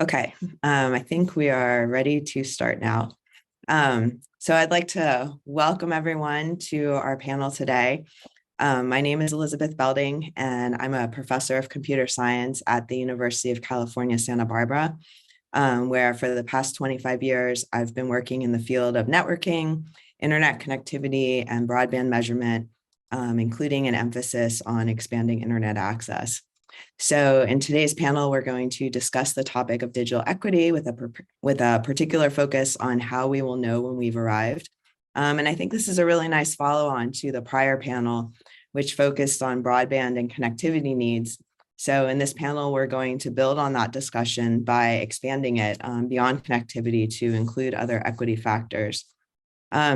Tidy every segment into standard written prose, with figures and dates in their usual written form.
Okay, I think we are ready to start now. So I'd like to welcome everyone to our panel today. My name is Elizabeth Belding, and I'm a professor of computer science at the University of California, Santa Barbara, where for the past 25 years, I've been working in the field of networking, internet connectivity, and broadband measurement, including an emphasis on expanding internet access. So in today's panel, we're going to discuss the topic of digital equity with a particular focus on how we will know when we've arrived. And I think this is a really nice follow-on to the prior panel, which focused on broadband and connectivity needs. So in this panel, we're going to build on that discussion by expanding it beyond connectivity to include other equity factors.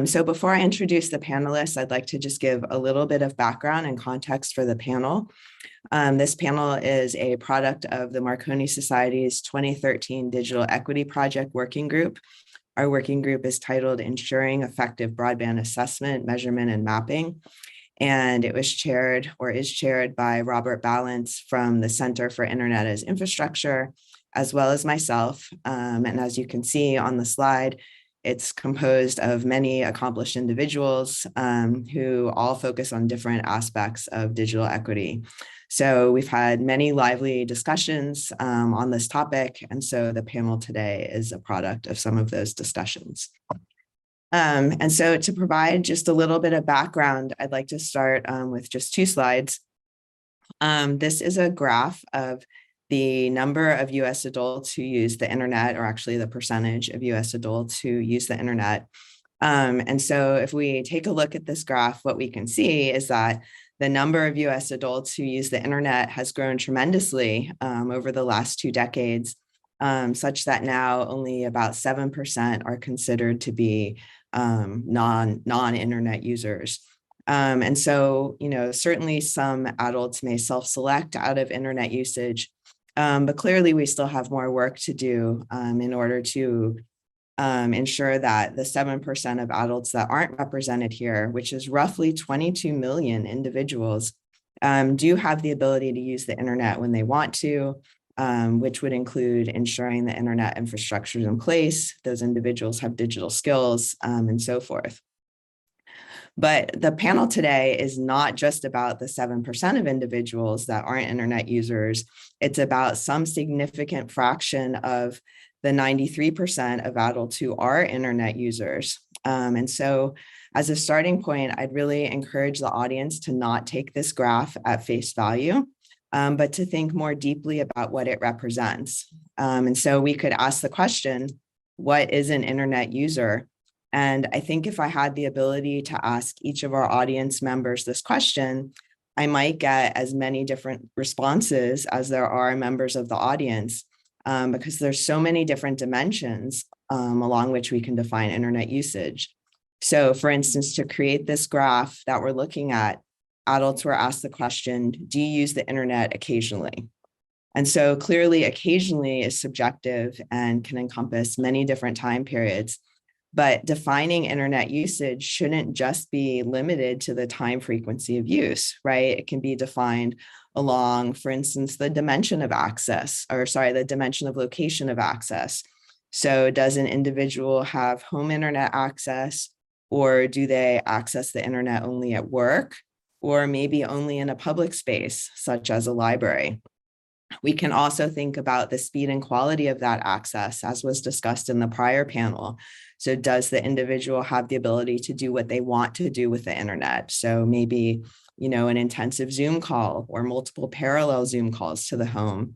So before I introduce the panelists, I'd like to just give a little bit of background and context for the panel. This panel is a product of the Marconi Society's 2013 Digital Equity Project Working Group. Our working group is titled Ensuring Effective Broadband Assessment, Measurement, and Mapping. And it was chaired or is chaired by Robert Balance from the Center for Internet as Infrastructure, as well as myself. And as you can see on the slide, it's composed of many accomplished individuals who all focus on different aspects of digital equity. So we've had many lively discussions on this topic. And so the panel today is a product of some of those discussions. And so to provide just a little bit of background, I'd like to start with just two slides. This is a graph of the number of US adults who use the internet, or actually the percentage of US adults who use the internet. And so if we take a look at this graph, what we can see is that the number of US adults who use the internet has grown tremendously over the last 2 decades, such that now only about 7% are considered to be non-internet users. And so, certainly some adults may self-select out of internet usage, but clearly we still have more work to do in order to ensure that the 7% of adults that aren't represented here, which is roughly 22 million individuals, do have the ability to use the internet when they want to, which would include ensuring the internet infrastructure is in place, those individuals have digital skills, and so forth. But the panel today is not just about the 7% of individuals that aren't internet users. It's about some significant fraction of the 93% of adults who are internet users. And so as a starting point, I'd really encourage the audience to not take this graph at face value, but to think more deeply about what it represents. And so we could ask the question, what is an internet user? And I think if I had the ability to ask each of our audience members this question, I might get as many different responses as there are members of the audience, because there's so many different dimensions along which we can define internet usage. So for instance, to create this graph that we're looking at, adults were asked the question, do you use the internet occasionally? And so clearly occasionally is subjective and can encompass many different time periods. But defining internet usage shouldn't just be limited to the time frequency of use, right? It can be defined along, for instance, the dimension of access, the dimension of location of access. So does an individual have home internet access, or do they access the internet only at work, or maybe only in a public space, such as a library? We can also think about the speed and quality of that access, as was discussed in the prior panel. So does the individual have the ability to do what they want to do with the internet? So maybe, an intensive Zoom call or multiple parallel Zoom calls to the home.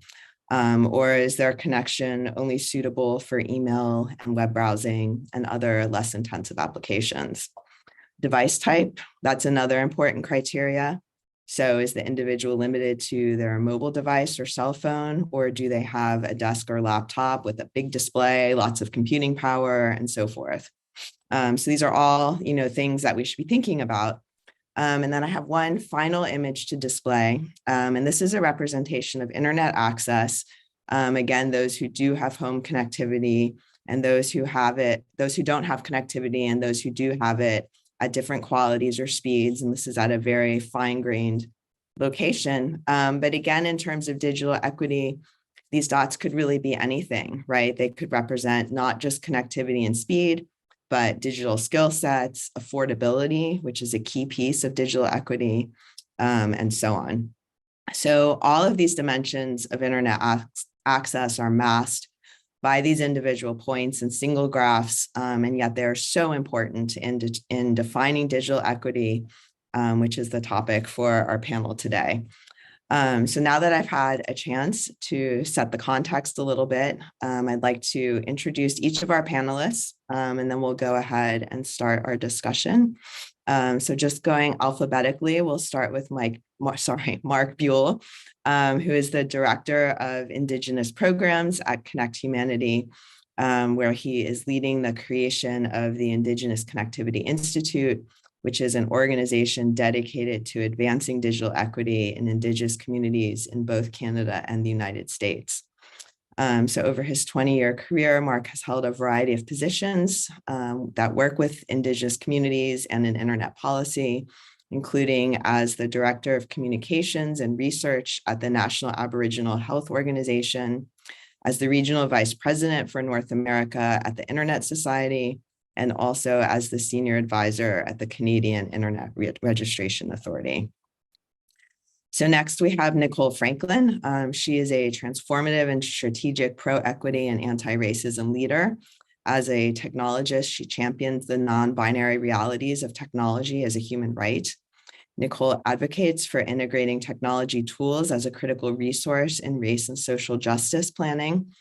Or is their connection only suitable for email and web browsing and other less intensive applications? Device type, that's another important criteria. So is the individual limited to their mobile device or cell phone, or do they have a desk or laptop with a big display, lots of computing power, and so forth? So these are all, things that we should be thinking about. And then I have one final image to display. And this is a representation of internet access. Again, those who do have home connectivity and those who have it, those who don't have connectivity and those who do have it at different qualities or speeds. And this is at a very fine-grained location. But again, in terms of digital equity, these dots could really be anything, right? They could represent not just connectivity and speed, but digital skill sets, affordability, which is a key piece of digital equity, and so on. So all of these dimensions of internet access are masked by these individual points and single graphs, and yet they're so important in defining digital equity, which is the topic for our panel today. So now that I've had a chance to set the context a little bit, I'd like to introduce each of our panelists, and then we'll go ahead and start our discussion. So just going alphabetically, we'll start with Mark Buell, who is the Director of Indigenous Programs at Connect Humanity, where he is leading the creation of the Indigenous Connectivity Institute, which is an organization dedicated to advancing digital equity in Indigenous communities in both Canada and the United States. So over his 20-year career, Mark has held a variety of positions that work with Indigenous communities and in internet policy, including as the Director of Communications and Research at the National Aboriginal Health Organization, as the Regional Vice President for North America at the Internet Society, and also as the Senior Advisor at the Canadian Internet Registration Authority. So next we have Nicole Franklin. She is a transformative and strategic pro-equity and anti-racism leader. As a technologist, she champions the non-binary realities of technology as a human right. Nicole advocates for integrating technology tools as a critical resource in race and social justice planning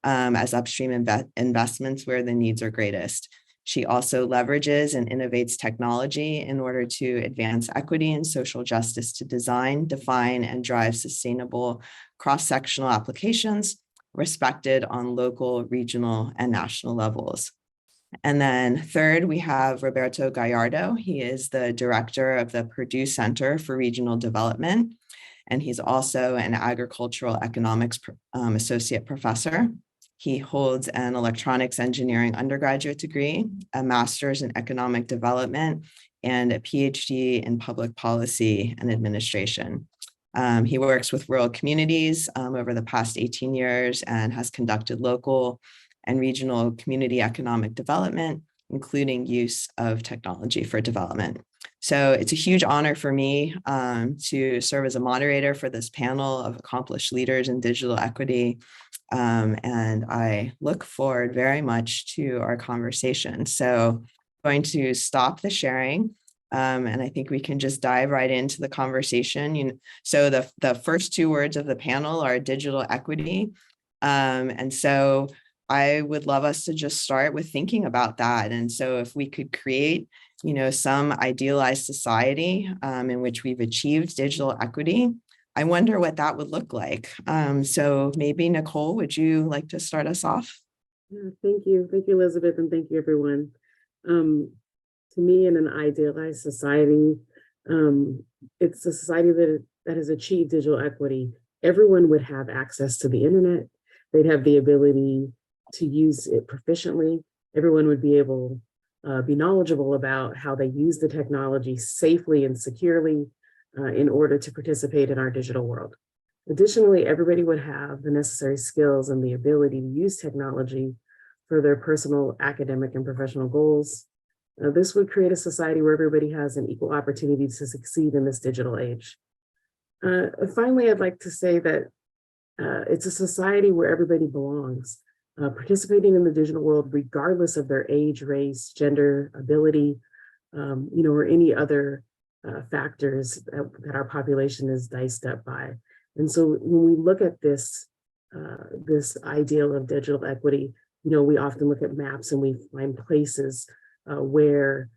as upstream investments where the needs are greatest. She also leverages and innovates technology in order to advance equity and social justice to design, define, and drive sustainable cross-sectional applications respected on local, regional, and national levels. And then third, we have Roberto Gallardo. He is the director of the Purdue Center for Regional Development, and he's also an agricultural economics associate professor. He holds an electronics engineering undergraduate degree, a master's in economic development, and a PhD in public policy and administration. He works with rural communities over the past 18 years and has conducted local and regional community economic development, including use of technology for development. So it's a huge honor for me to serve as a moderator for this panel of accomplished leaders in digital equity. And I look forward very much to our conversation. So I'm going to stop the sharing. And I think we can just dive right into the conversation. So the first two words of the panel are digital equity. And so I would love us to just start with thinking about that. And so if we could create, some idealized society in which we've achieved digital equity, I wonder what that would look like. So maybe Nicole, would you like to start us off? Yeah, thank you. Thank you, Elizabeth, and thank you, everyone. To me, in an idealized society, it's a society that has achieved digital equity. Everyone would have access to the internet. They'd have the ability to use it proficiently. Everyone would be able be knowledgeable about how they use the technology safely and securely in order to participate in our digital world. Additionally, everybody would have the necessary skills and the ability to use technology for their personal, academic, and professional goals. This would create a society where everybody has an equal opportunity to succeed in this digital age. Finally, I'd like to say that it's a society where everybody belongs. Participating in the digital world, regardless of their age, race, gender, ability, or any other factors that our population is diced up by. And so when we look at this ideal of digital equity, we often look at maps and we find places where,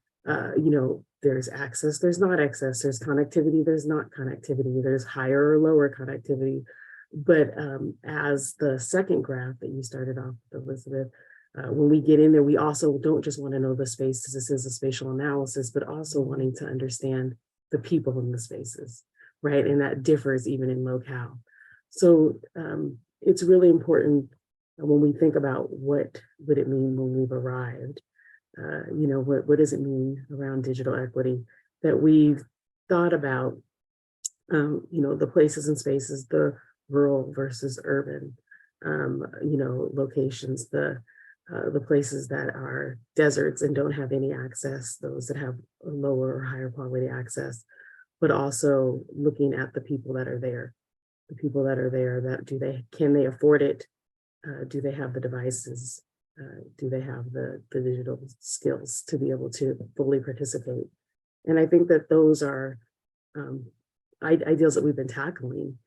there's access, there's not access, there's connectivity, there's not connectivity, there's higher or lower connectivity. But as the second graph that you started off with, Elizabeth, when we get in there, we also don't just want to know the spaces. This is a spatial analysis, but also wanting to understand the people in the spaces, right? And that differs even in locale. So it's really important when we think about what would it mean when we've arrived, what does it mean around digital equity, that we've thought about, the places and spaces, the rural versus urban, locations, the places that are deserts and don't have any access, those that have a lower or higher quality access, but also looking at the people that are there, that can they afford it? Do they have the devices? Do they have the digital skills to be able to fully participate? And I think that those are ideals that we've been tackling.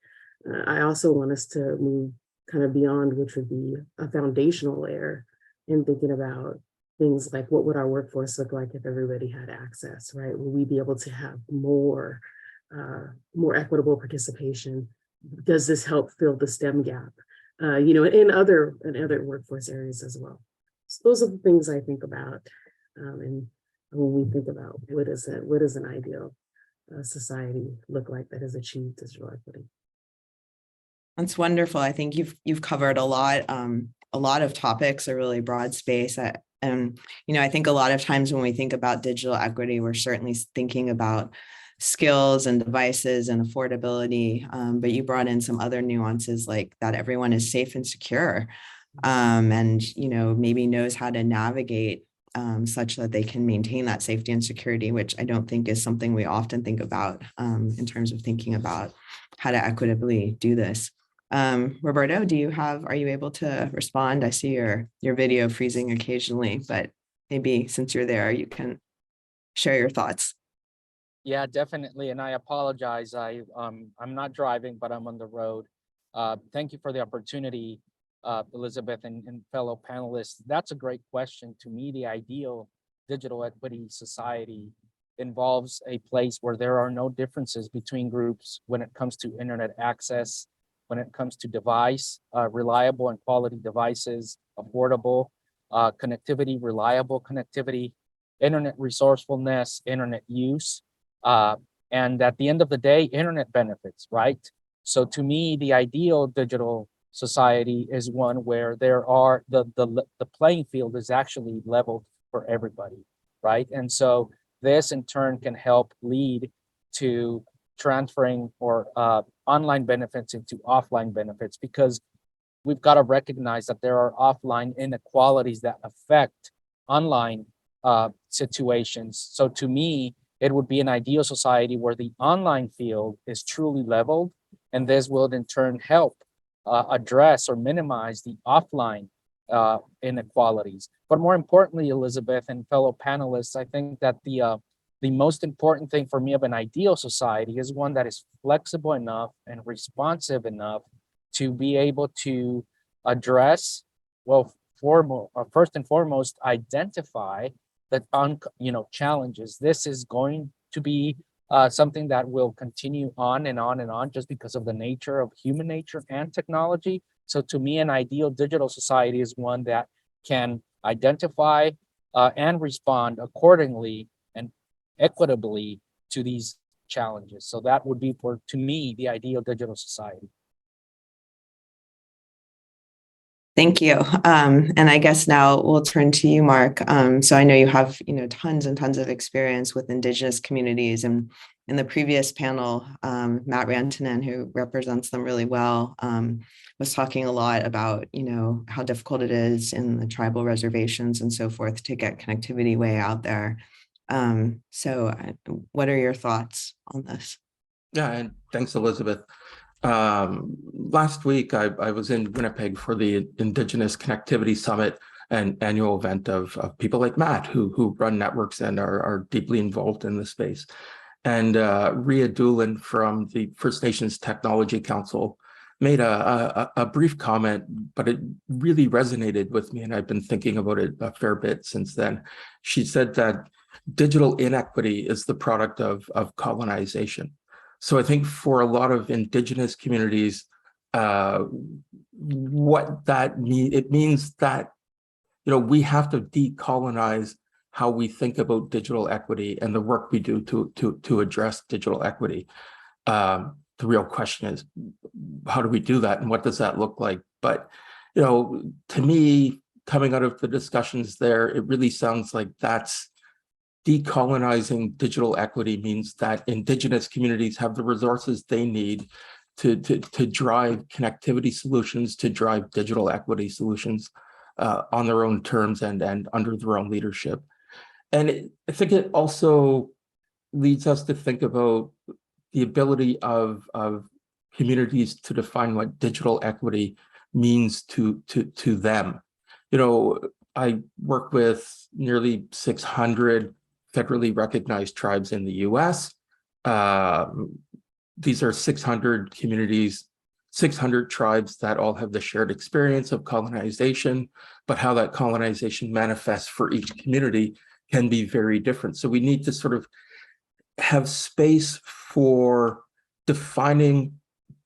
I also want us to move kind of beyond, which would be a foundational layer, in thinking about things like, what would our workforce look like if everybody had access, right? Will we be able to have more equitable participation? Does this help fill the STEM gap? In other workforce areas as well. So those are the things I think about, and when we think about what does an ideal society look like that has achieved digital equity. That's wonderful. I think you've covered a lot of topics, a really broad space. And I think a lot of times when we think about digital equity, we're certainly thinking about skills and devices and affordability, but you brought in some other nuances like that everyone is safe and secure, and maybe knows how to navigate such that they can maintain that safety and security, which I don't think is something we often think about in terms of thinking about how to equitably do this. Roberto, are you able to respond? I see your video freezing occasionally, but maybe since you're there, you can share your thoughts. Yeah, definitely. And I apologize. I'm not driving, but I'm on the road. Thank you for the opportunity, Elizabeth and fellow panelists. That's a great question. To me, the ideal digital equity society involves a place where there are no differences between groups when it comes to internet access, when it comes to device, reliable and quality devices, affordable connectivity, reliable connectivity, internet resourcefulness, internet use. And at the end of the day, internet benefits, right? So to me, the ideal digital society is one where there are the playing field is actually leveled for everybody, right? And so this in turn can help lead to transferring or online benefits into offline benefits, because we've got to recognize that there are offline inequalities that affect online situations. So to me, it would be an ideal society where the online field is truly leveled, and this will in turn help address or minimize the offline inequalities. But more importantly, Elizabeth and fellow panelists, I think that the most important thing for me of an ideal society is one that is flexible enough and responsive enough to be able to address, well, first and foremost, identify the challenges. This is going to be something that will continue on and on and on, just because of the nature of human nature and technology. So to me, an ideal digital society is one that can identify and respond accordingly and equitably to these challenges. So that would be, to me, the ideal digital society. Thank you. And I guess now we'll turn to you, Mark. So I know you have, tons and tons of experience with Indigenous communities, and in the previous panel, Matt Rantanen, who represents them really well, was talking a lot about, how difficult it is in the tribal reservations and so forth to get connectivity way out there. So what are your thoughts on this? Yeah, and thanks, Elizabeth. Last week, I was in Winnipeg for the Indigenous Connectivity Summit, an annual event of people like Matt, who run networks and are deeply involved in the space. And Ria Doolin from the First Nations Technology Council made a brief comment, but it really resonated with me, and I've been thinking about it a fair bit since then. She said that digital inequity is the product of colonization. So I think for a lot of Indigenous communities, what that means, it means that, we have to decolonize how we think about digital equity and the work we do to address digital equity. The real question is, how do we do that, and what does that look like? But, to me, coming out of the discussions there, it really sounds like that's decolonizing digital equity means that Indigenous communities have the resources they need to drive connectivity solutions, to drive digital equity solutions on their own terms and under their own leadership. And I think it also leads us to think about the ability of communities to define what digital equity means to them. You know, I work with nearly 600 federally recognized tribes in the US. These are 600 communities, 600 tribes that all have the shared experience of colonization, but how that colonization manifests for each community can be very different. So we need to sort of have space for defining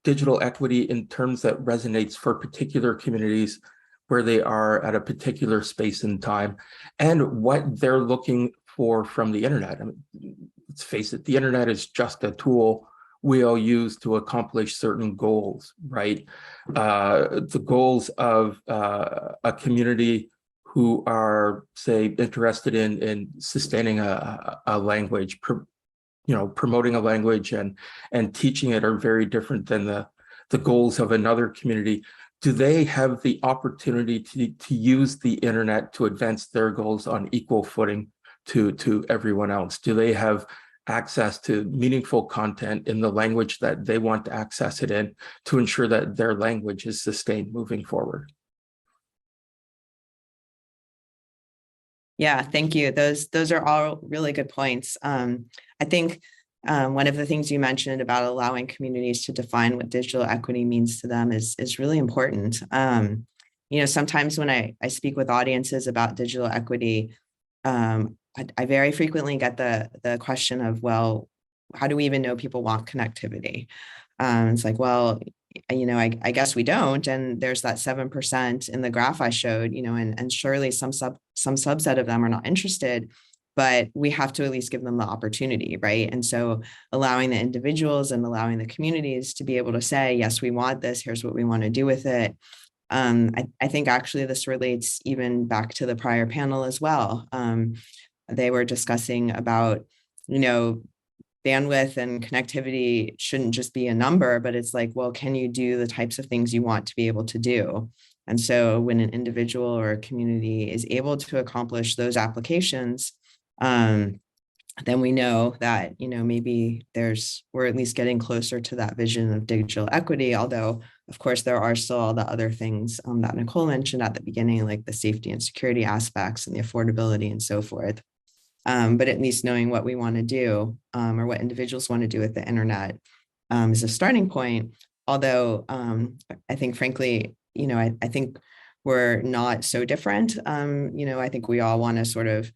digital equity in terms that resonates for particular communities where they are at a particular space and time, and what they're looking for from the internet. I mean, let's face it, the internet is just a tool we all use to accomplish certain goals, right? The goals of a community who are, say, interested in sustaining a language, promoting a language and teaching it are very different than the goals of another community. Do they have the opportunity to use the internet to advance their goals on equal footing to everyone else? Do they have access to meaningful content in the language that they want to access it in to ensure that their language is sustained moving forward? Yeah, thank you. Those are all really good points. I think one of the things you mentioned about allowing communities to define what digital equity means to them is really important. Sometimes when I speak with audiences about digital equity, I very frequently get the question of, well, how do we even know people want connectivity? It's like, well, I guess we don't. And there's that 7% in the graph I showed, and surely some subset of them are not interested, but we have to at least give them the opportunity, right? And so allowing the individuals and allowing the communities to be able to say, yes, we want this, here's what we want to do with it. I think actually this relates even back to the prior panel as well. They were discussing about, bandwidth and connectivity shouldn't just be a number, but it's like, well, can you do the types of things you want to be able to do? And so when an individual or a community is able to accomplish those applications, then we know that, maybe we're at least getting closer to that vision of digital equity, although of course there are still all the other things that Nicole mentioned at the beginning, like the safety and security aspects and the affordability and so forth. But at least knowing what we want to do or what individuals want to do with the internet is a starting point. Although I think, frankly, I think we're not so different. I think we all want to sort of,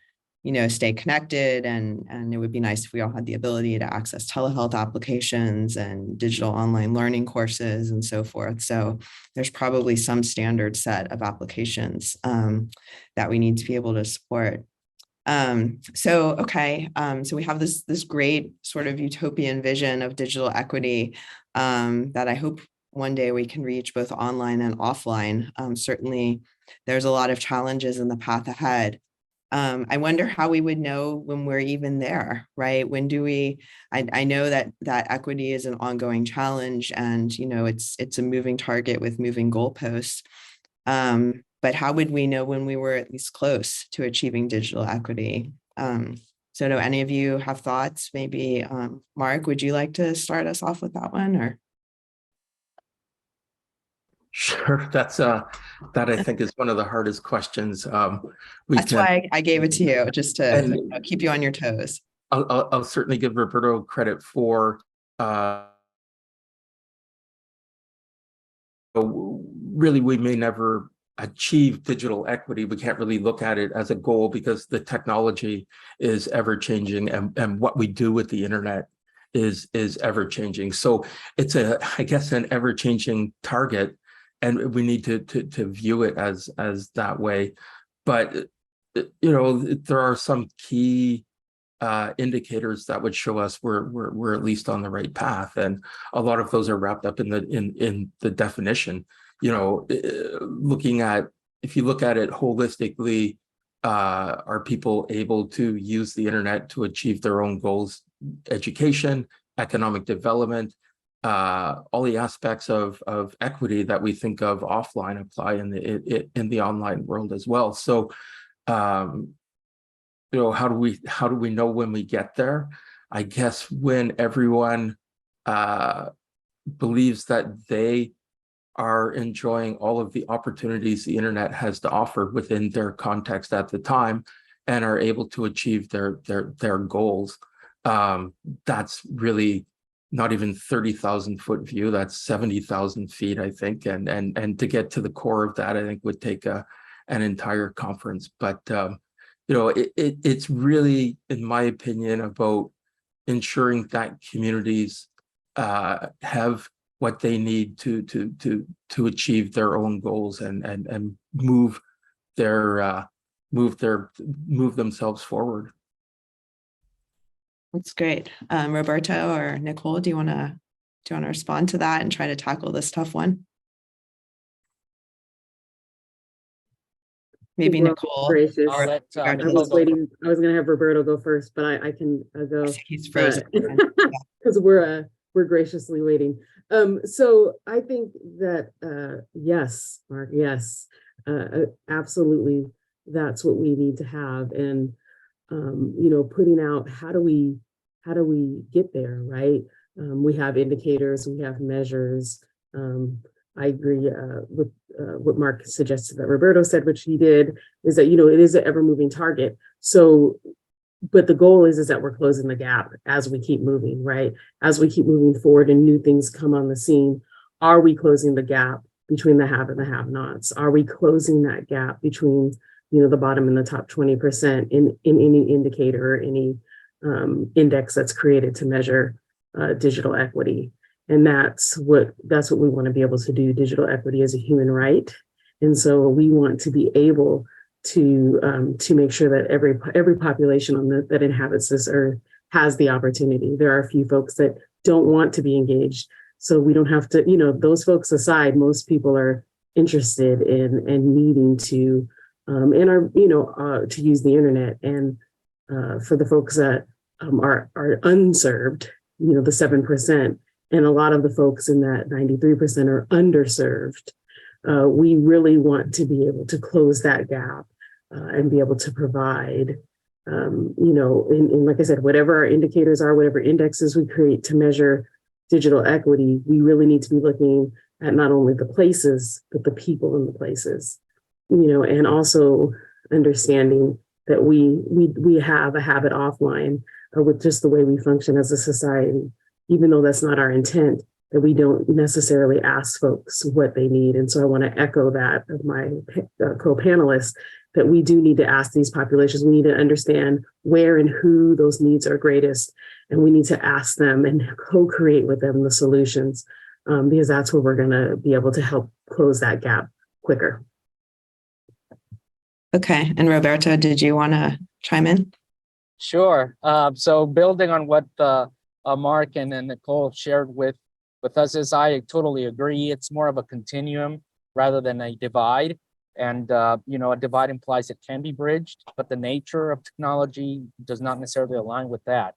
stay connected, and it would be nice if we all had the ability to access telehealth applications and digital online learning courses and so forth. So there's probably some standard set of applications that we need to be able to support. So we have this great sort of utopian vision of digital equity that I hope one day we can reach both online and offline. Certainly, there's a lot of challenges in the path ahead. I wonder how we would know when we're even there, right? When do we? I know that equity is an ongoing challenge, and it's a moving target with moving goalposts. But how would we know when we were at least close to achieving digital equity? So do any of you have thoughts? Maybe Mark, would you like to start us off with that one? Or Sure, that I think is one of the hardest questions. That's why I gave it to you, just to keep you on your toes. I'll certainly give Roberto credit for really, we may never achieve digital equity. We can't really look at it as a goal because the technology is ever changing, and what we do with the internet is ever changing. So it's I guess an ever changing target, and we need to view it as that way. But there are some key indicators that would show us we're at least on the right path, and a lot of those are wrapped up in the definition. Looking at, if you look at it holistically, are people able to use the internet to achieve their own goals, education, economic development, all the aspects of equity that we think of offline apply in the online world as well. So, how do we know when we get there? I guess when everyone believes that they are enjoying all of the opportunities the internet has to offer within their context at the time, and are able to achieve their goals. That's really not even 30,000 foot view. That's 70,000 feet, I think. And to get to the core of that, I think would take an entire conference. But it's really, in my opinion, about ensuring that communities have what they need to achieve their own goals and move themselves forward. That's great. Roberto or Nicole, do you want to respond to that and try to tackle this tough one? Maybe Well, Nicole. gracious. I'll let I Nicole was go waiting. I was going to have Roberto go first, but I can go. He's frozen. Because we're graciously waiting. So I think that yes, Mark, yes, absolutely, that's what we need to have. And putting out how do we get there, right? We have indicators, we have measures. I agree with what Mark suggested that Roberto said, which he did, is that it is an ever moving target. So, but the goal is that we're closing the gap as we keep moving, right? As we keep moving forward and new things come on the scene, are we closing the gap between the have and the have-nots? Are we closing that gap between the bottom and the top 20% in any indicator or any index that's created to measure digital equity? And that's what we want to be able to do. Digital equity is a human right, and so we want to be able to make sure that every population that inhabits this earth has the opportunity. There are a few folks that don't want to be engaged, so we don't have to. Those folks aside, most people are interested in and needing to and are to use the internet. And for the folks that are unserved, the 7%. And a lot of the folks in that 93% are underserved. We really want to be able to close that gap and be able to provide, and like I said, whatever our indicators are, whatever indexes we create to measure digital equity, we really need to be looking at not only the places, but the people in the places, and also understanding that we have a habit offline with just the way we function as a society. Even though that's not our intent, that we don't necessarily ask folks what they need. And so I want to echo that of my co-panelists, that we do need to ask these populations. We need to understand where and who those needs are greatest. And we need to ask them and co-create with them the solutions, because that's where we're going to be able to help close that gap quicker. Okay. And Roberto, did you want to chime in? Sure. So building on what Mark and Nicole shared with us, is I totally agree. It's more of a continuum rather than a divide. And, a divide implies it can be bridged, but the nature of technology does not necessarily align with that.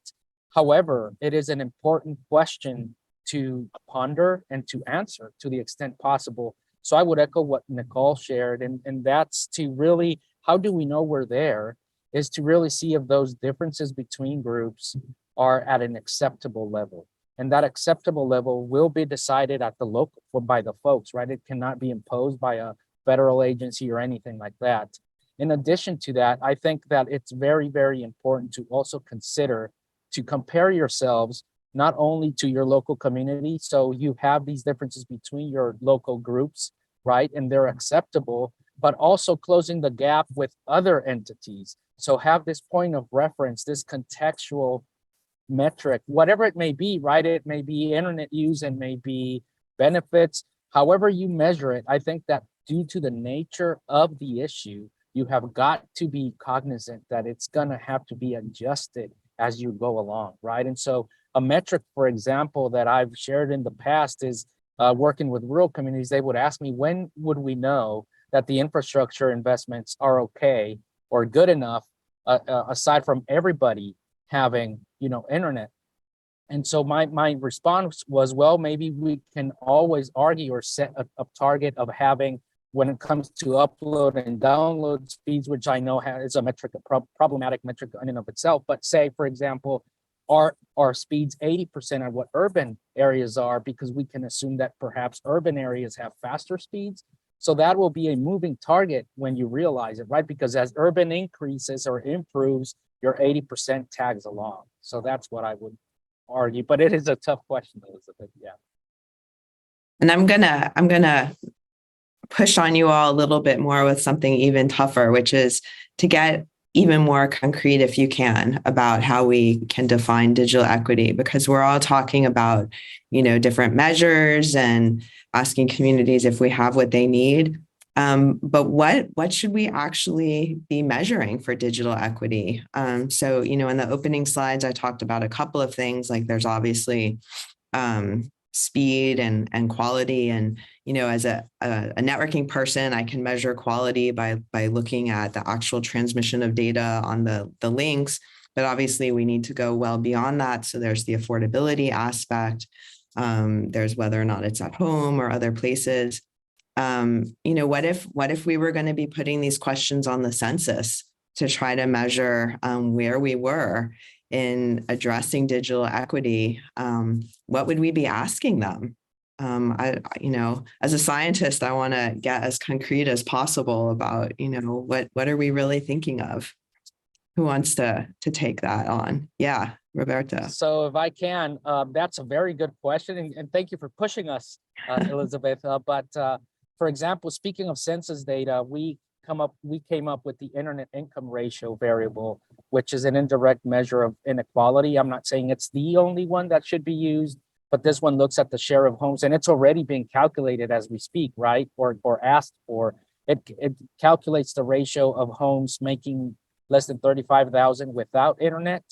However, it is an important question to ponder and to answer to the extent possible. So I would echo what Nicole shared, and that's to really, how do we know we're there, is to really see if those differences between groups are at an acceptable level. And that acceptable level will be decided at the local by the folks, right? It cannot be imposed by a federal agency or anything like that. In addition to that, I think that it's very, very important to also consider to compare yourselves not only to your local community, so you have these differences between your local groups, right? And they're acceptable, but also closing the gap with other entities. So have this point of reference, this contextual metric, whatever it may be, right? It may be internet use and may be benefits, however you measure it. I think that due to the nature of the issue, you have got to be cognizant that it's going to have to be adjusted as you go along, right? And so a metric, for example, that I've shared in the past is working with rural communities. They would ask me, when would we know that the infrastructure investments are okay or good enough, aside from everybody having, internet? And so my response was, well, maybe we can always argue or set a target of having, when it comes to upload and download speeds, which I know is a metric, problematic metric in and of itself. But say, for example, our speeds 80% of what urban areas are, because we can assume that perhaps urban areas have faster speeds. So that will be a moving target when you realize it, right? Because as urban increases or improves, your 80% tags along. So that's what I would argue, but it is a tough question, Elizabeth. Yeah. And I'm gonna push on you all a little bit more with something even tougher, which is to get even more concrete, if you can, about how we can define digital equity, because we're all talking about, different measures and asking communities if we have what they need. But what should we actually be measuring for digital equity? So, in the opening slides, I talked about a couple of things, like there's obviously speed and quality. And, as a networking person, I can measure quality by looking at the actual transmission of data on the links. But obviously we need to go well beyond that. So there's the affordability aspect. There's whether or not it's at home or other places. What if we were going to be putting these questions on the census to try to measure where we were in addressing digital equity? What would we be asking them? As a scientist, I want to get as concrete as possible about, what are we really thinking of? Who wants to take that on? Yeah, Roberto. So if I can, that's a very good question. And thank you for pushing us, Elizabeth. But for example, speaking of census data, we came up with the internet income ratio variable, which is an indirect measure of inequality. I'm not saying it's the only one that should be used, but this one looks at the share of homes, and it's already being calculated as we speak, right? Or asked for. It calculates the ratio of homes making less than 35,000 without internet,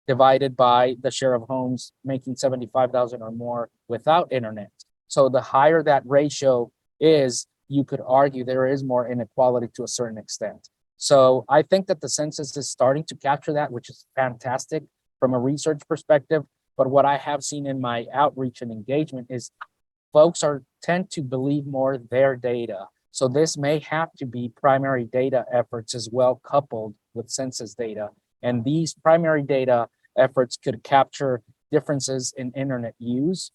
divided by the share of homes making 75,000 or more without internet. So the higher that ratio is, you could argue there is more inequality to a certain extent. So I think that the census is starting to capture that, which is fantastic from a research perspective. But what I have seen in my outreach and engagement is folks tend to believe more their data. So this may have to be primary data efforts as well, coupled with census data. And these primary data efforts could capture differences in internet use,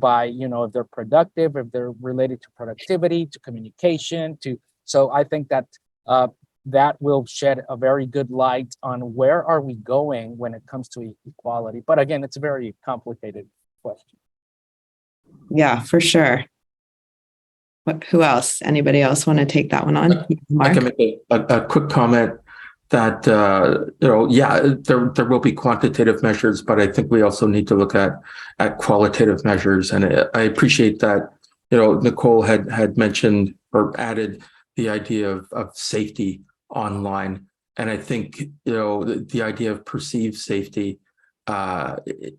by, if they're productive, if they're related to productivity, to communication, so I think that that will shed a very good light on where are we going when it comes to equality. But again, it's a very complicated question. Yeah, for sure. Who else? Anybody else want to take that one on? I can make a quick comment that, there will be quantitative measures, but I think we also need to look at qualitative measures. And I appreciate that, Nicole had mentioned or added the idea of safety online. And I think, the idea of perceived safety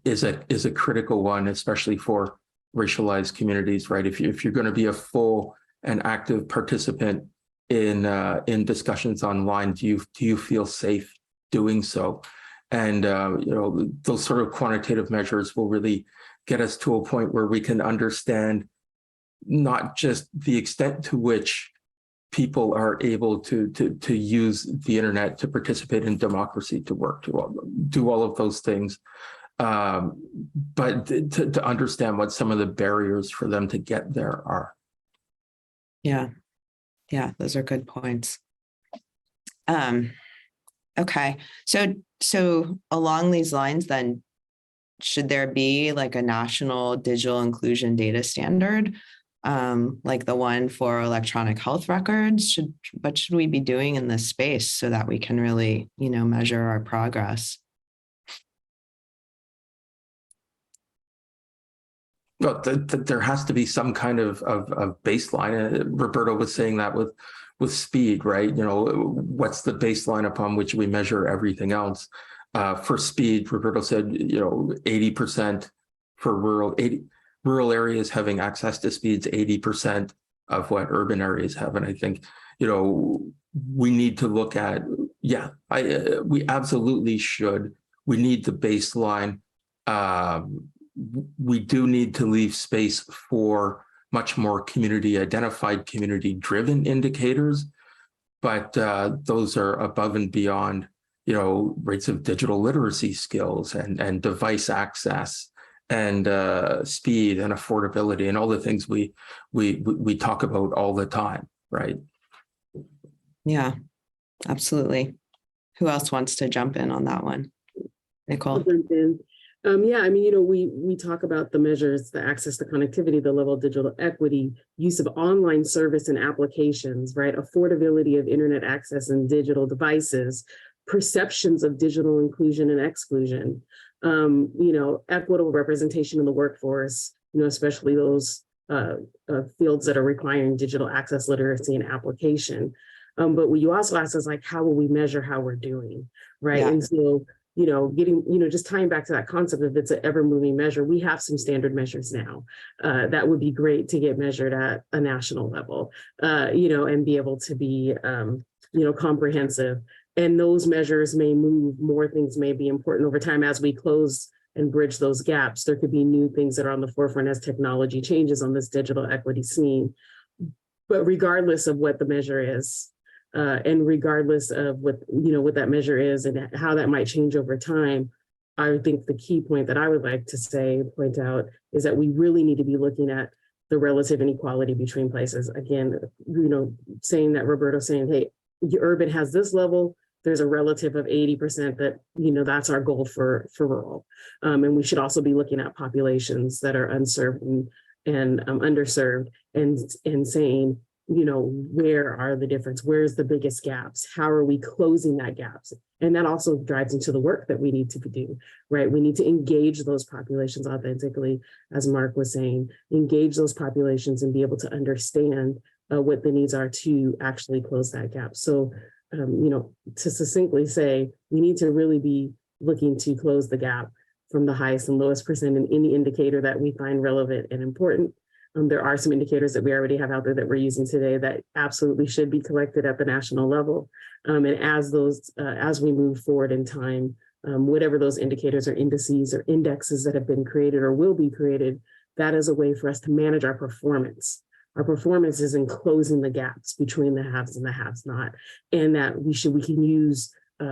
is a critical one, especially for racialized communities, right? If you're going to be a full and active participant in discussions online, do you feel safe doing so? And those sort of quantitative measures will really get us to a point where we can understand not just the extent to which people are able to use the internet to participate in democracy, to work, to do all of those things, but to understand what some of the barriers for them to get there are. Yeah, those are good points. Okay, so along these lines, then, should there be like a national digital inclusion data standard, like the one for electronic health records? What should we be doing in this space so that we can really, measure our progress? Well, there has to be some kind of baseline. Roberto was saying that with speed, right? What's the baseline upon which we measure everything else? For speed, Roberto said, 80% for rural areas having access to speeds, 80% of what urban areas have. And I think, we need to look at, we absolutely should. We need the baseline. we do need to leave space for much more community identified, community driven indicators, but those are above and beyond, rates of digital literacy skills and device access and speed and affordability and all the things we talk about all the time, right? Yeah, absolutely. Who else wants to jump in on that one? Nicole? Yeah, I mean, we talk about the measures, the access to connectivity, the level of digital equity, use of online service and applications, right? Affordability of internet access and digital devices, perceptions of digital inclusion and exclusion, equitable representation in the workforce, especially those fields that are requiring digital access, literacy, and application. But what you also ask is like, how will we measure how we're doing, right? Yeah. And so, just tying back to that concept of it's an ever moving measure, we have some standard measures now that would be great to get measured at a national level, and be able to be, comprehensive. And those measures may move, more things may be important over time as we close and bridge those gaps. There could be new things that are on the forefront as technology changes on this digital equity scene. But regardless of what the measure is, and regardless of what that measure is and how that might change over time, I think the key point that I would like to point out is that we really need to be looking at the relative inequality between places. Again, saying that Roberto saying, hey, urban has this level, there's a relative of 80% that, that's our goal for rural. And we should also be looking at populations that are unserved and underserved and saying, where are the difference? Where's the biggest gaps? How are we closing that gaps? And that also drives into the work that we need to do, right? We need to engage those populations authentically, as Mark was saying, engage those populations and be able to understand what the needs are to actually close that gap. So, to succinctly say, we need to really be looking to close the gap from the highest and lowest percent in any indicator that we find relevant and important. There are some indicators that we already have out there that we're using today that absolutely should be collected at the national level. And as we move forward in time, whatever those indicators or indices or indexes that have been created or will be created, that is a way for us to manage our performance. Our performance is in closing the gaps between the haves and the haves not, and that we can use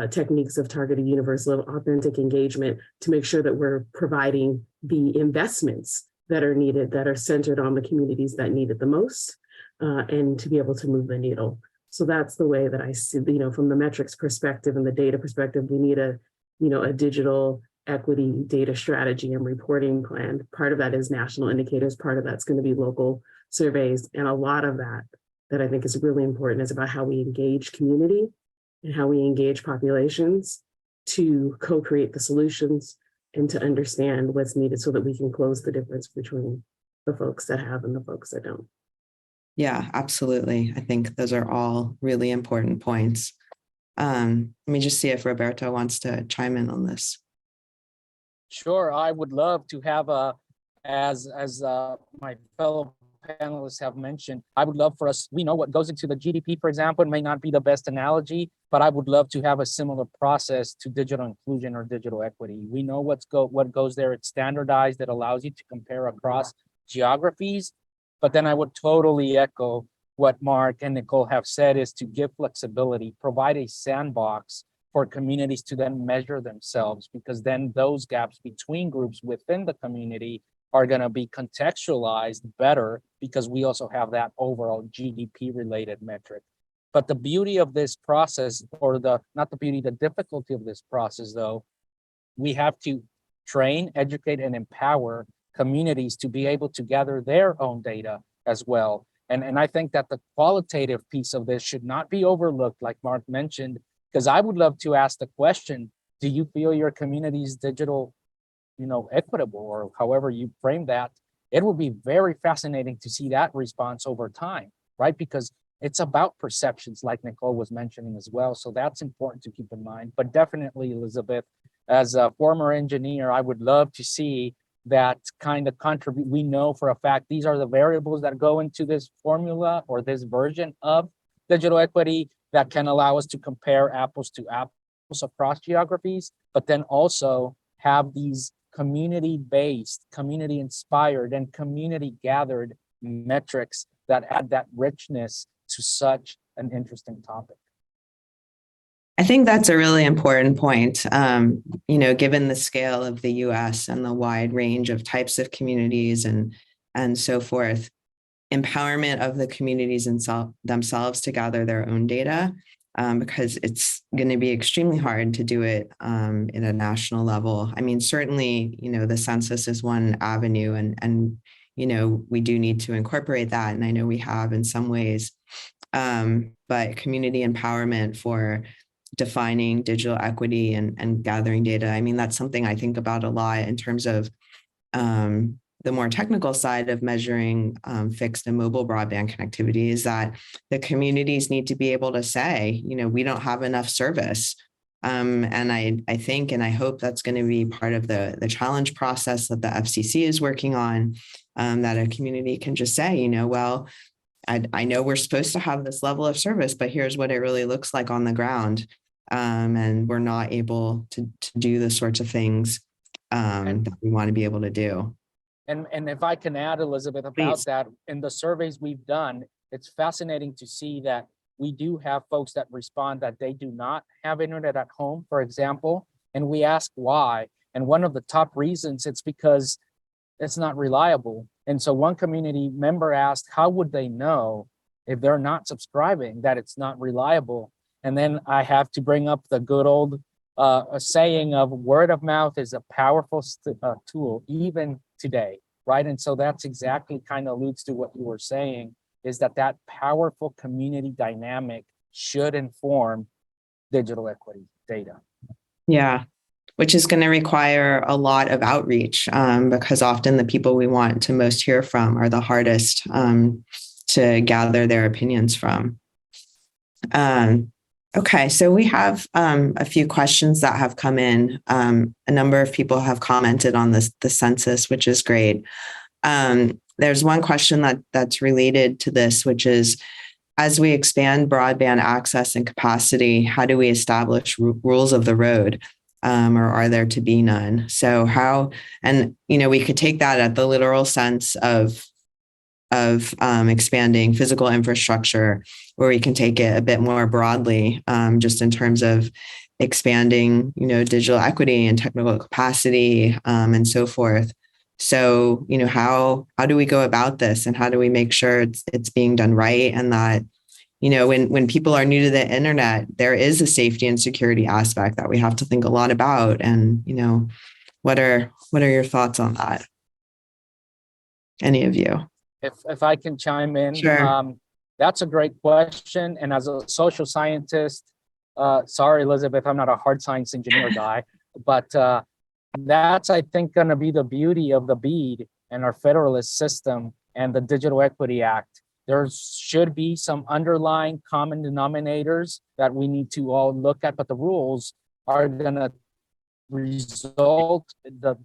techniques of targeted universal authentic engagement to make sure that we're providing the investments that are needed, that are centered on the communities that need it the most, and to be able to move the needle. So that's the way that I see, from the metrics perspective and the data perspective, we need a digital equity data strategy and reporting plan. Part of that is national indicators, part of that's going to be local surveys. And a lot of that I think is really important is about how we engage community and how we engage populations to co-create the solutions and to understand what's needed so that we can close the difference between the folks that have and the folks that don't. Yeah, absolutely. I think those are all really important points. Let me just see if Roberto wants to chime in on this. Sure, I would love to have as my fellow panelists have mentioned, I would love for us, we know what goes into the GDP, for example, it may not be the best analogy, but I would love to have a similar process to digital inclusion or digital equity. We know what goes there, it's standardized, it allows you to compare across geographies, but then I would totally echo what Mark and Nicole have said is to give flexibility, provide a sandbox for communities to then measure themselves, because then those gaps between groups within the community are going to be contextualized better because we also have that overall GDP related metric. But the beauty of this process, or not the beauty, the difficulty of this process though, we have to train, educate, and empower communities to be able to gather their own data as well. And I think that the qualitative piece of this should not be overlooked, like Mark mentioned, because I would love to ask the question, do you feel your community's digital equitable, or however you frame that? It would be very fascinating to see that response over time, right? Because it's about perceptions, like Nicole was mentioning as well. So that's important to keep in mind. But definitely, Elizabeth, as a former engineer, I would love to see that kind of contribute. We know for a fact these are the variables that go into this formula or this version of digital equity that can allow us to compare apples to apples across geographies, but then also have these community-based, community-inspired, and community-gathered metrics that add that richness to such an interesting topic. I think that's a really important point. Given the scale of the U.S. and the wide range of types of communities and so forth, empowerment of the communities themselves to gather their own data, because it's going to be extremely hard to do it in a national level. I mean, certainly, the census is one avenue, and we do need to incorporate that, and I know we have in some ways. But community empowerment for defining digital equity and gathering data. I mean, that's something I think about a lot in terms of the more technical side of measuring fixed and mobile broadband connectivity, is that the communities need to be able to say, we don't have enough service. And I think, and I hope that's going to be part of the challenge process that the FCC is working on, that a community can just say, well, I know we're supposed to have this level of service, but here's what it really looks like on the ground. And we're not able to do the sorts of things that we want to be able to do. And if I can add, Elizabeth, about that, in the surveys we've done, it's fascinating to see that we do have folks that respond that they do not have internet at home, for example, and we ask why. And one of the top reasons, it's because it's not reliable. And so one community member asked, how would they know if they're not subscribing that it's not reliable? And then I have to bring up the good old saying of word of mouth is a powerful tool, even today, right? And so that's exactly kind of alludes to what you were saying, is that powerful community dynamic should inform digital equity data. Yeah, which is going to require a lot of outreach, because often the people we want to most hear from are the hardest to gather their opinions from. Okay, so we have a few questions that have come in. A number of people have commented on the census, which is great. There's one question that's related to this, which is, as we expand broadband access and capacity, how do we establish rules of the road? Or are there to be none? So how, and we could take that at the literal sense of expanding physical infrastructure, or we can take it a bit more broadly, just in terms of expanding, digital equity and technical capacity, and so forth. So, how do we go about this, and how do we make sure it's being done right, and that, when people are new to the internet, there is a safety and security aspect that we have to think a lot about. And, what are your thoughts on that? Any of you? If I can chime in, Sure. That's a great question. And as a social scientist, sorry, Elizabeth, I'm not a hard science engineer guy, but that's, I think, going to be the beauty of the BEAD and our federalist system and the Digital Equity Act. There should be some underlying common denominators that we need to all look at, but the rules are going to result, the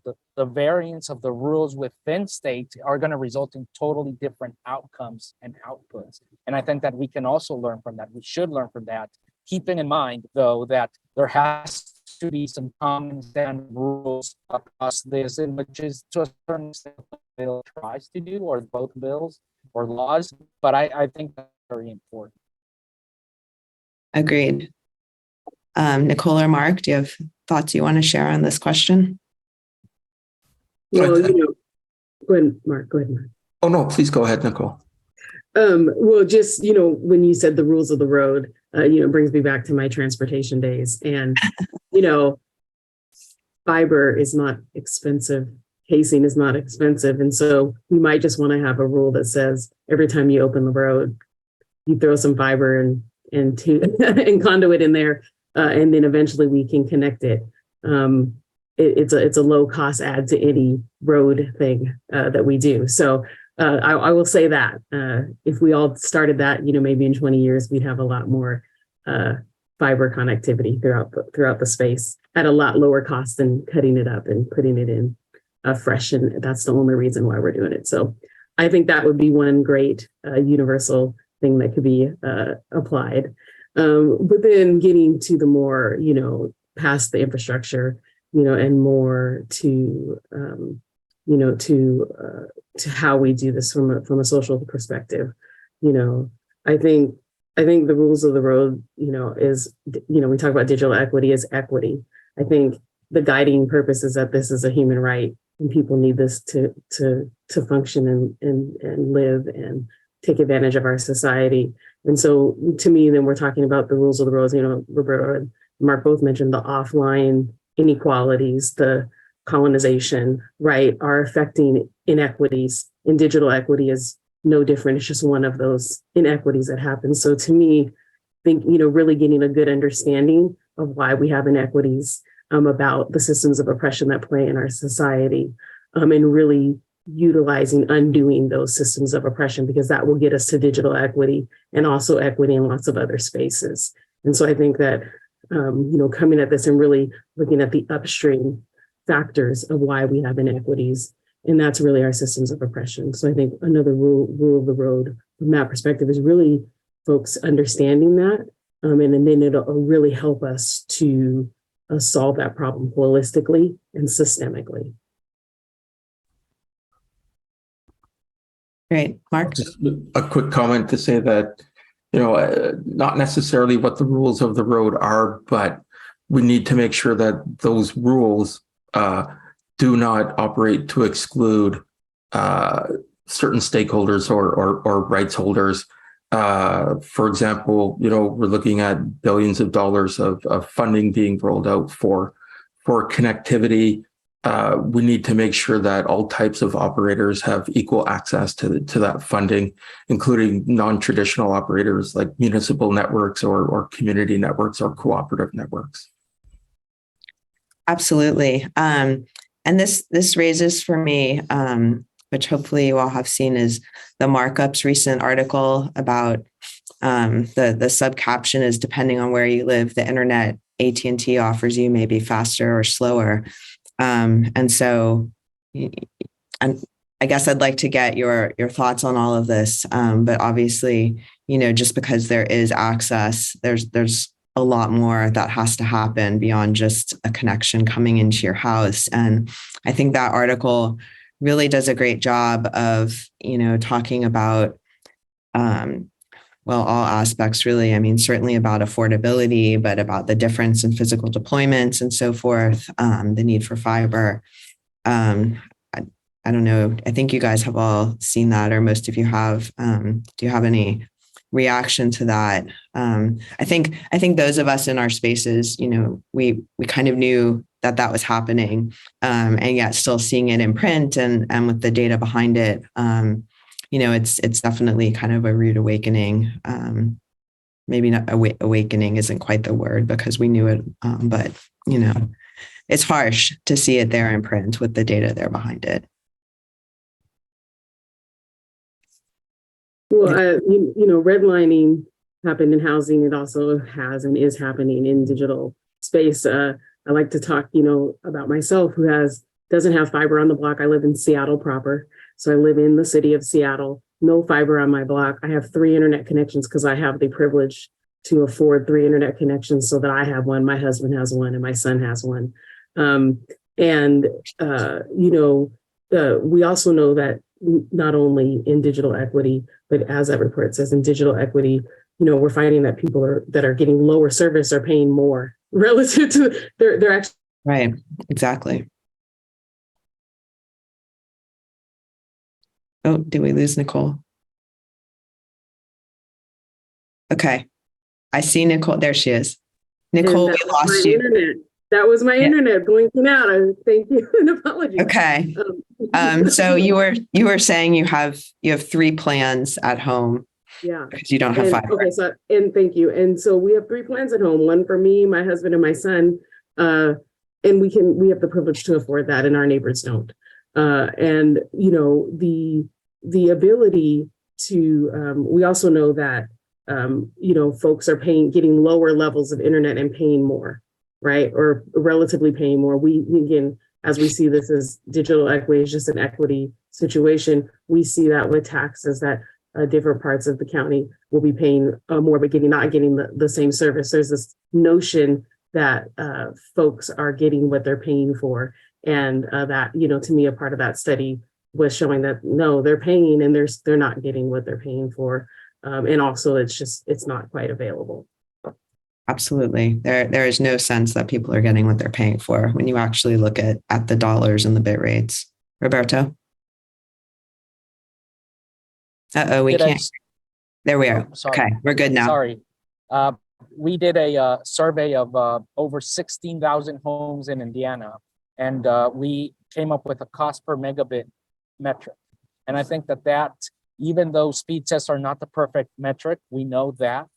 variance of the rules within states are going to result in totally different outcomes and outputs. And I think that we can also learn from that. We should learn from that, keeping in mind, though, that there has to be some common standard rules across this, and which is to a certain extent what the bill tries to do, or both bills or laws. But I think that's very important. Agreed. Nicole or Mark, do you have thoughts you want to share on this question? Well, go ahead, Mark. Oh, no, please go ahead, Nicole. Well, just, when you said the rules of the road, it brings me back to my transportation days. And, fiber is not expensive. Casing is not expensive. And so you might just want to have a rule that says every time you open the road, you throw some fiber and conduit in there. And then eventually we can connect it. It's a low cost add to any road thing that we do. So I will say that if we all started that, maybe in 20 years, we'd have a lot more fiber connectivity throughout the space at a lot lower cost than cutting it up and putting it in fresh. And that's the only reason why we're doing it. So I think that would be one great universal thing that could be applied. But then getting to the more, past the infrastructure, and more to, to how we do this from a social perspective. I think the rules of the road, is, we talk about digital equity as equity. I think the guiding purpose is that this is a human right and people need this to function and live and take advantage of our society. And so to me, then we're talking about the rules of the road. Roberto and Mark both mentioned the offline inequalities, the colonization, right, are affecting inequities, and digital equity is no different. It's just one of those inequities that happen. So to me, I think, really getting a good understanding of why we have inequities, about the systems of oppression that play in our society, and really utilizing, undoing those systems of oppression, because that will get us to digital equity and also equity in lots of other spaces. And so I think that, coming at this and really looking at the upstream factors of why we have inequities, and that's really our systems of oppression. So I think another rule of the road from that perspective is really folks understanding that, and then it'll really help us to solve that problem holistically and systemically. Great. Mark? Just a quick comment to say that, not necessarily what the rules of the road are, but we need to make sure that those rules do not operate to exclude certain stakeholders or rights holders. For example, we're looking at billions of dollars of funding being rolled out for connectivity. We need to make sure that all types of operators have equal access to that funding, including non-traditional operators like municipal networks or community networks or cooperative networks. Absolutely. And this raises for me, which hopefully you all have seen, is the Markup's recent article about the sub caption is, depending on where you live, the internet AT&T offers you may be faster or slower. And so, and I guess I'd like to get your thoughts on all of this. But obviously, just because there is access, there's a lot more that has to happen beyond just a connection coming into your house. And I think that article really does a great job of, talking about, all aspects really. I mean, certainly about affordability, but about the difference in physical deployments and so forth, the need for fiber. I don't know. I think you guys have all seen that, or most of you have. Do you have any reaction to that? I think those of us in our spaces, we kind of knew that was happening, and yet still seeing it in print and with the data behind it, it's definitely kind of a rude awakening. Maybe not awakening isn't quite the word, because we knew it, but it's harsh to see it there in print with the data there behind it. Well, redlining happened in housing. It also has and is happening in digital space. I like to talk, about myself, who doesn't have fiber on the block. I live in Seattle proper. So I live in the city of Seattle, no fiber on my block. I have 3 internet connections because I have the privilege to afford 3 internet connections, so that I have one, my husband has one, and my son has one. We also know that not only in digital equity, but as that report says, in digital equity, we're finding that people that are getting lower service are paying more relative to their actual. Right, exactly. Oh, did we lose Nicole? Okay. I see Nicole. There she is. Nicole, we lost you. Internet. That was my internet blinking out. Thank you and apologies. Okay. So you were saying you have 3 plans at home. Yeah. Because you don't have fiber. Okay. So, and thank you. And so we have 3 plans at home, one for me, my husband, and my son. And we have the privilege to afford that, and our neighbors don't. The ability to, we also know that, folks are getting lower levels of internet and paying more, right? Or relatively paying more. We, again, as we see this as digital equity is just an equity situation, we see that with taxes that different parts of the county will be paying more, but not getting the same service. There's this notion that folks are getting what they're paying for. And that, to me, a part of that study was showing that no, they're paying and they're not getting what they're paying for. And also it's not quite available. Absolutely. There is no sense that people are getting what they're paying for when you actually look at the dollars and the bit rates. Roberto? We can't. There we are. Sorry. Okay, we're good now. Sorry. We did a survey of over 16,000 homes in Indiana, and we came up with a cost per megabit metric. And I think that even though speed tests are not the perfect metric, we know that,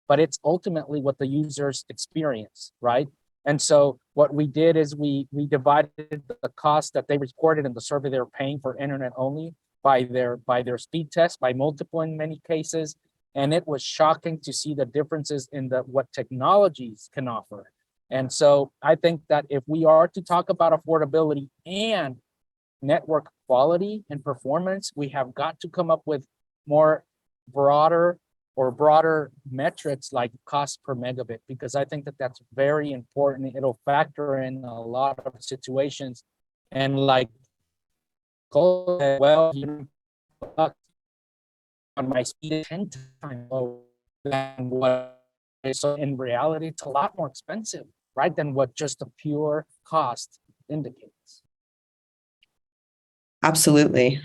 but it's ultimately what the users experience, right? And so what we did is we divided the cost that they reported in the survey they were paying for internet only by their speed test, by multiple in many cases. And it was shocking to see the differences in what technologies can offer. And so I think that if we are to talk about affordability and network quality and performance, we have got to come up with more broader metrics like cost per megabit, because I think that that's very important. It'll factor in a lot of situations. And like Cole said, well, on my speed is 10 times lower than what, so in reality, it's a lot more expensive, right, than what just the pure cost indicates. Absolutely.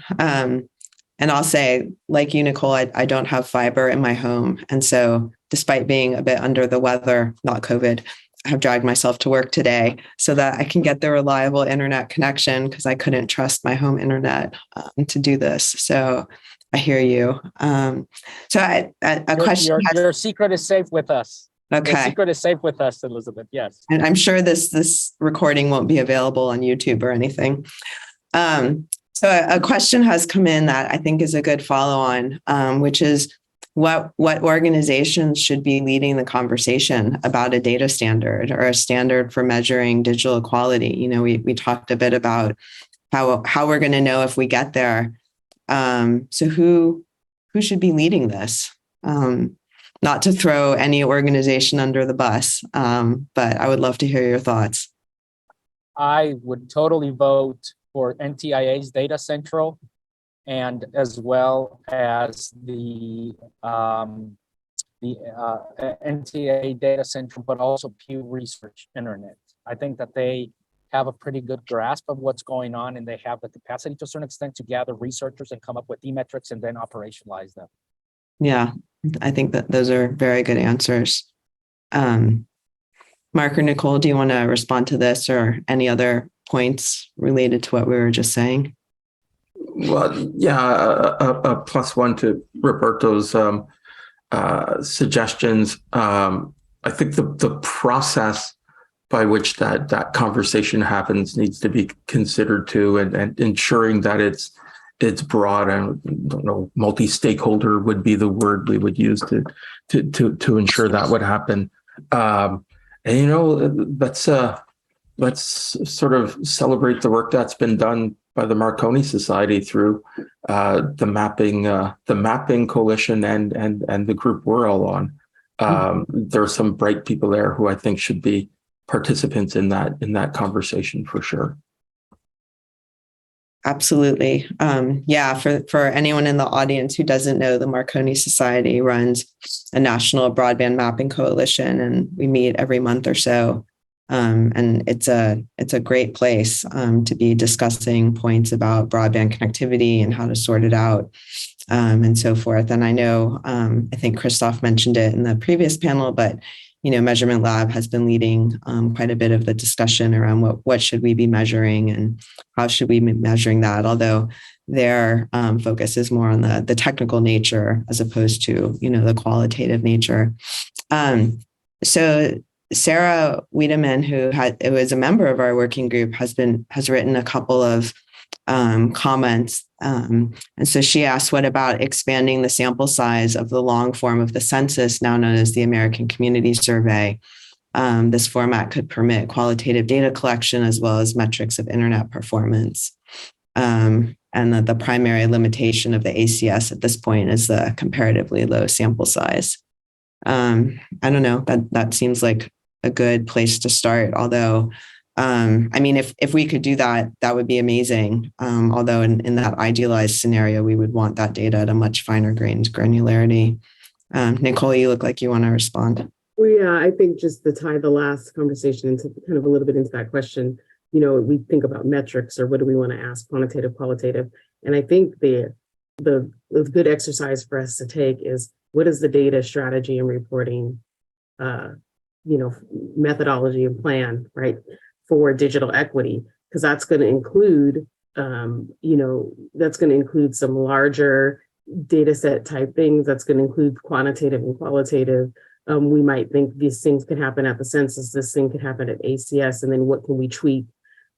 And I'll say, like you, Nicole, I don't have fiber in my home. And so despite being a bit under the weather, not COVID, I have dragged myself to work today so that I can get the reliable internet connection because I couldn't trust my home internet to do this. So I hear you. Question. Your secret is safe with us. Okay. Your secret is safe with us, Elizabeth. Yes. And I'm sure this recording won't be available on YouTube or anything. So a question has come in that I think is a good follow-on, which is what organizations should be leading the conversation about a data standard or a standard for measuring digital equality. We talked a bit about how we're going to know if we get there. So who should be leading this? Not to throw any organization under the bus, but I would love to hear your thoughts. I would totally vote for NTIA's Data Central, and as well as the NTIA Data Central, but also Pew Research Internet. I think that they have a pretty good grasp of what's going on, and they have the capacity to a certain extent to gather researchers and come up with metrics and then operationalize them. Yeah, I think that those are very good answers. Mark or Nicole, do you want to respond to this or any other points related to what we were just saying? Well, yeah, a plus one to Roberto's suggestions. I think the process by which that conversation happens needs to be considered too, and ensuring that it's broad. I don't know, multi-stakeholder would be the word we would use to ensure that would happen. And let's sort of celebrate the work that's been done by the Marconi Society through the mapping coalition and the group we're all on. There are some bright people there who I think should be participants in that conversation for sure. Absolutely. For anyone in the audience who doesn't know, the Marconi Society runs a national broadband mapping coalition, and we meet every month or so. And it's a great place to be discussing points about broadband connectivity and how to sort it out and so forth. And I know, I think Christoph mentioned it in the previous panel, but Measurement Lab has been leading quite a bit of the discussion around what should we be measuring and how should we be measuring that, although their focus is more on the technical nature as opposed to, the qualitative nature. So Sarah Wiedemann, who was a member of our working group, has written a couple of comments. And so she asked, what about expanding the sample size of the long form of the census, now known as the American Community Survey? This format could permit qualitative data collection as well as metrics of internet performance. And the primary limitation of the ACS at this point is the comparatively low sample size. I don't know, that seems like a good place to start. Although, I mean, if we could do that, that would be amazing. Although in that idealized scenario, we would want that data at a much finer grained granularity. Nicole, you look like you want to respond. Well, yeah, I think just to tie the last conversation into kind of a little bit into that question, we think about metrics or what do we want to ask, quantitative, qualitative. And I think the good exercise for us to take is what is the data strategy and reporting, methodology and plan, right, for digital equity, because that's going to include, some larger data set type things. That's going to include quantitative and qualitative. We might think these things could happen at the census, this thing could happen at ACS, and then what can we tweak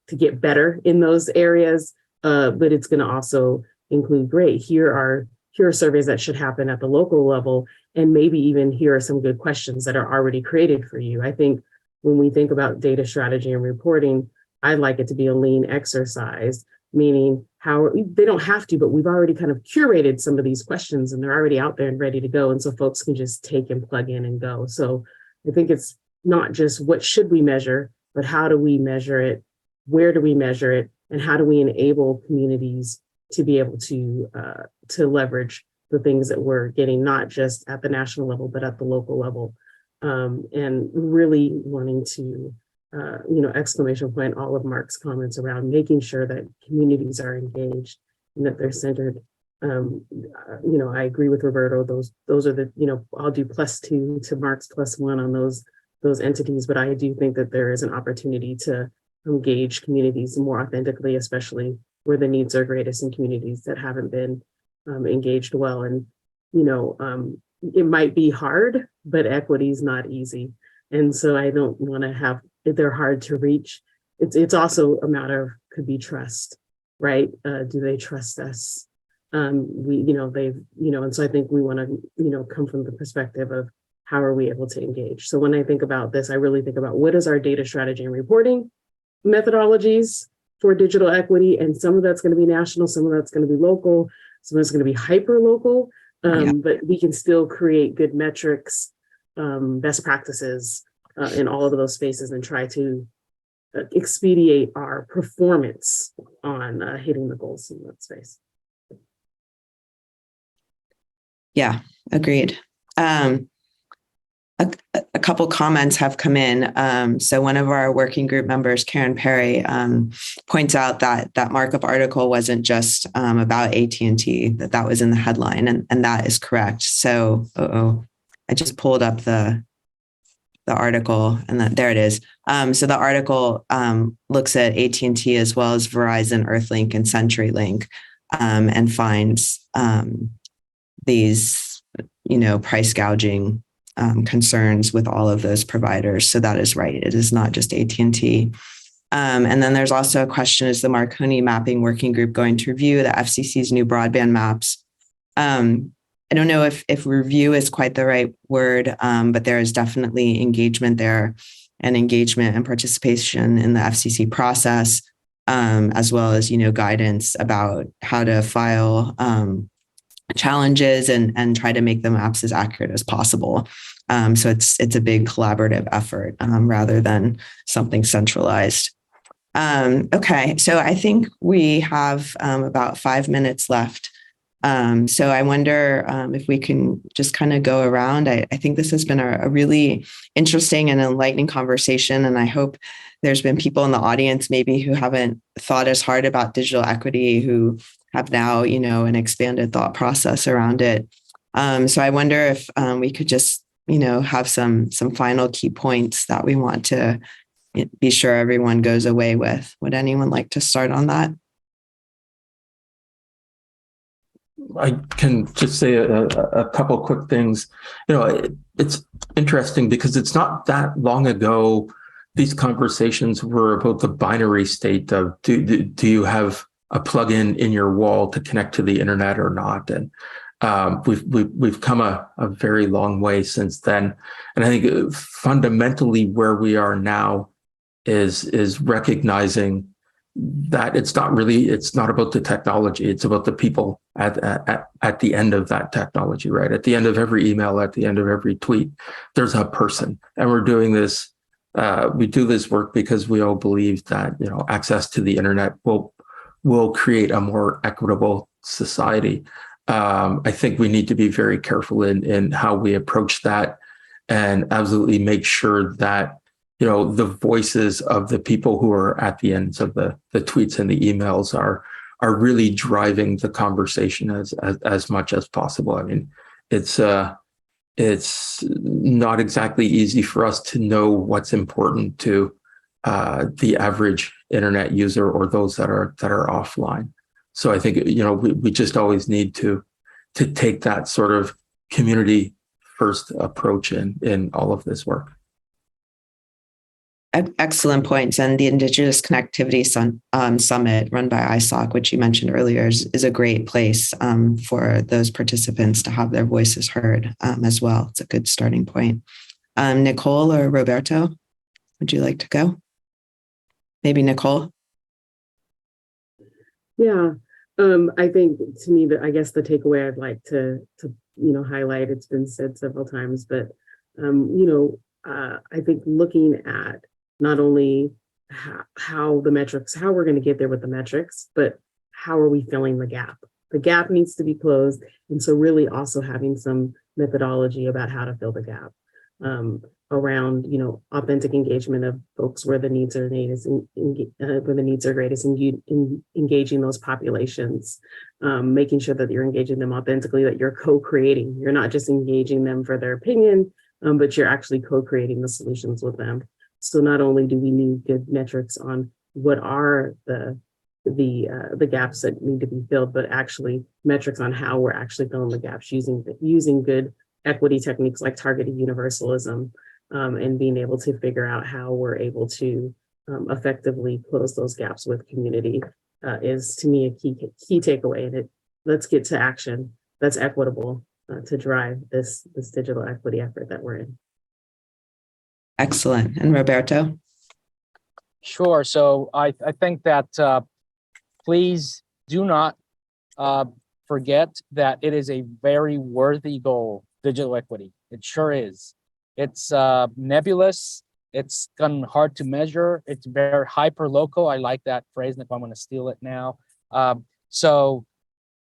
to get better in those areas? But it's going to also include, great, here are surveys that should happen at the local level, and maybe even here are some good questions that are already created for you. I think when we think about data strategy and reporting, I'd like it to be a lean exercise, meaning how they don't have to, but we've already kind of curated some of these questions and they're already out there and ready to go. And so folks can just take and plug in and go. So I think it's not just what should we measure, but how do we measure it? Where do we measure it? And how do we enable communities to be able to leverage the things that we're getting, not just at the national level, but at the local level, and really wanting to, exclamation point, all of Mark's comments around making sure that communities are engaged and that they're centered. I agree with Roberto. Those are the, I'll do +2 to Mark's +1 on those entities, but I do think that there is an opportunity to engage communities more authentically, especially where the needs are greatest in communities that haven't been engaged well. And, it might be hard, but equity is not easy. And so I don't want to have, they're hard to reach. It's also a matter of, could be trust, right? Do they trust us? And so I think we want to, come from the perspective of how are we able to engage? So when I think about this, I really think about what is our data strategy and reporting methodologies for digital equity. And some of that's going to be national, some of that's going to be local, some of it's going to be hyper local, but we can still create good metrics, best practices in all of those spaces and try to expedite our performance on hitting the goals in that space. Yeah, agreed. A couple comments have come in. So one of our working group members, Karen Perry, points out that that markup article wasn't just about AT&T, that was in the headline, and that is correct. So, I just pulled up the article, and there it is. So the article looks at AT&T as well as Verizon, Earthlink, and CenturyLink, and finds these, price gouging concerns with all of those providers. So that is right. It is not just AT&T. And then there's also a question, is the Marconi Mapping Working Group going to review the FCC's new broadband maps? I don't know if review is quite the right word, but there is definitely engagement there, and engagement and participation in the FCC process, as well as, guidance about how to file challenges and try to make the maps as accurate as possible. So it's a big collaborative effort rather than something centralized. Okay, so I think we have about 5 minutes left. So I wonder if we can just kind of go around. I think this has been a really interesting and enlightening conversation, and I hope there's been people in the audience maybe who haven't thought as hard about digital equity, who have now, an expanded thought process around it. So I wonder if we could just, have some final key points that we want to be sure everyone goes away with. Would anyone like to start on that? I can just say a couple quick things. It's interesting because it's not that long ago these conversations were about the binary state of do you have a plug-in in your wall to connect to the internet or not? And we've come a very long way since then. And I think fundamentally where we are now is recognizing that it's not about the technology, it's about the people at the end of that technology, right? At the end of every email, at the end of every tweet, there's a person. And we're doing this we do this work because we all believe that, you know, access to the internet will create a more equitable society. I think we need to be very careful in how we approach that, and absolutely make sure that, you know, the voices of the people who are at the ends of the tweets and the emails are really driving the conversation as much as possible. I mean, it's not exactly easy for us to know what's important to the average internet user or those that are offline. So I think, you know, we just always need to take that sort of community first approach in all of this work. Excellent points. And the Indigenous Connectivity Summit run by ISOC, which you mentioned earlier, is a great place for those participants to have their voices heard as well. It's a good starting point. Nicole or Roberto, would you like to go? Maybe Nicole? Yeah, I think to me that I guess the takeaway I'd like to highlight, it's been said several times, but I think looking at not only how the metrics, how we're going to get there with the metrics, but how are we filling the gap? The gap needs to be closed, and so really also having some methodology about how to fill the gap around authentic engagement of folks where the needs are greatest, in engaging those populations, making sure that you're engaging them authentically, that you're co-creating. You're not just engaging them for their opinion, but you're actually co-creating the solutions with them. So not only do we need good metrics on what are the gaps that need to be filled, but actually metrics on how we're actually filling the gaps using good equity techniques like targeted universalism, and being able to figure out how we're able to effectively close those gaps with community is, to me, a key takeaway. And let's get to action that's equitable to drive this digital equity effort that we're in. Excellent. And Roberto? Sure. So I think that please do not forget that it is a very worthy goal, digital equity. It sure is. It's nebulous. It's hard to measure. It's very hyper local. I like that phrase, and if I'm going to steal it now. So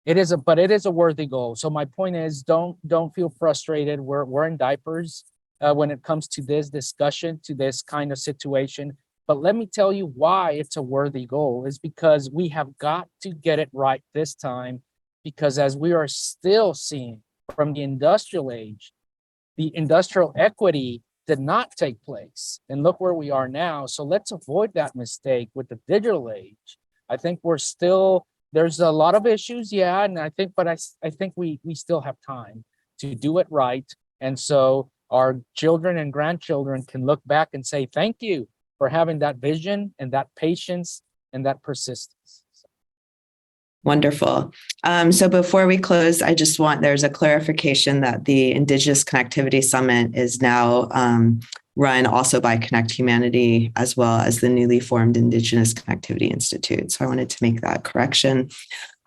it is a worthy goal. So my point is, don't feel frustrated. We're in diapers when it comes to this discussion, to this kind of situation. But let me tell you why it's a worthy goal is because we have got to get it right this time, because as we are still seeing from the industrial age, the industrial equity did not take place. And look where we are now. So let's avoid that mistake with the digital age. I think there's a lot of issues, yeah, and I think we still have time to do it right. And so our children and grandchildren can look back and say, thank you for having that vision and that patience and that persistence. Wonderful. So before we close, there's a clarification that the Indigenous Connectivity Summit is now run also by Connect Humanity, as well as the newly formed Indigenous Connectivity Institute. So I wanted to make that correction.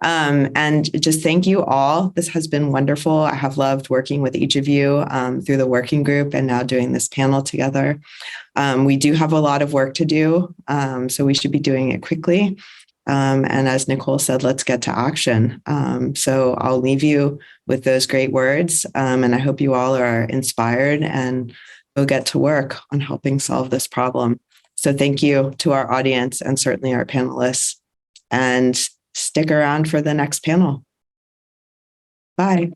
And just thank you all. This has been wonderful. I have loved working with each of you through the working group and now doing this panel together. We do have a lot of work to do, so we should be doing it quickly. And as Nicole said, let's get to action. So I'll leave you with those great words. And I hope you all are inspired and go get to work on helping solve this problem. So thank you to our audience and certainly our panelists, and stick around for the next panel. Bye.